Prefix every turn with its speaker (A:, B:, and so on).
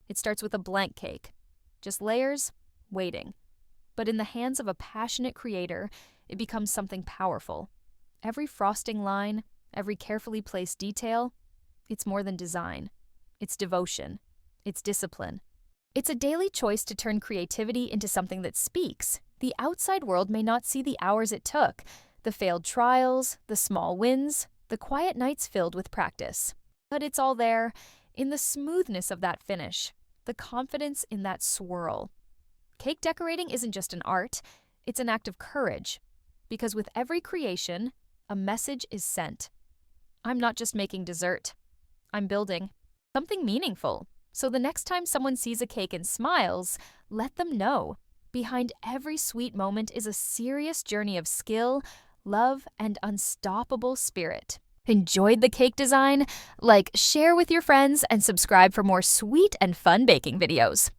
A: It starts with a blank cake. Just layers, waiting. But in the hands of a passionate creator, it becomes something powerful. Every frosting line, every carefully placed detail, it's more than design. It's devotion. It's discipline. It's a daily choice to turn creativity into something that speaks. The outside world may not see the hours it took, the failed trials, the small wins, the quiet nights filled with practice. But it's all there, in the smoothness of that finish, the confidence in that swirl. Cake decorating isn't just an art, it's an act of courage. Because with every creation, a message is sent. I'm not just making dessert. I'm building something meaningful. So the next time someone sees a cake and smiles, let them know. Behind every sweet moment is a serious journey of skill, love, and unstoppable spirit. Enjoyed the cake design? Like, share with your friends and subscribe for more sweet and fun baking videos.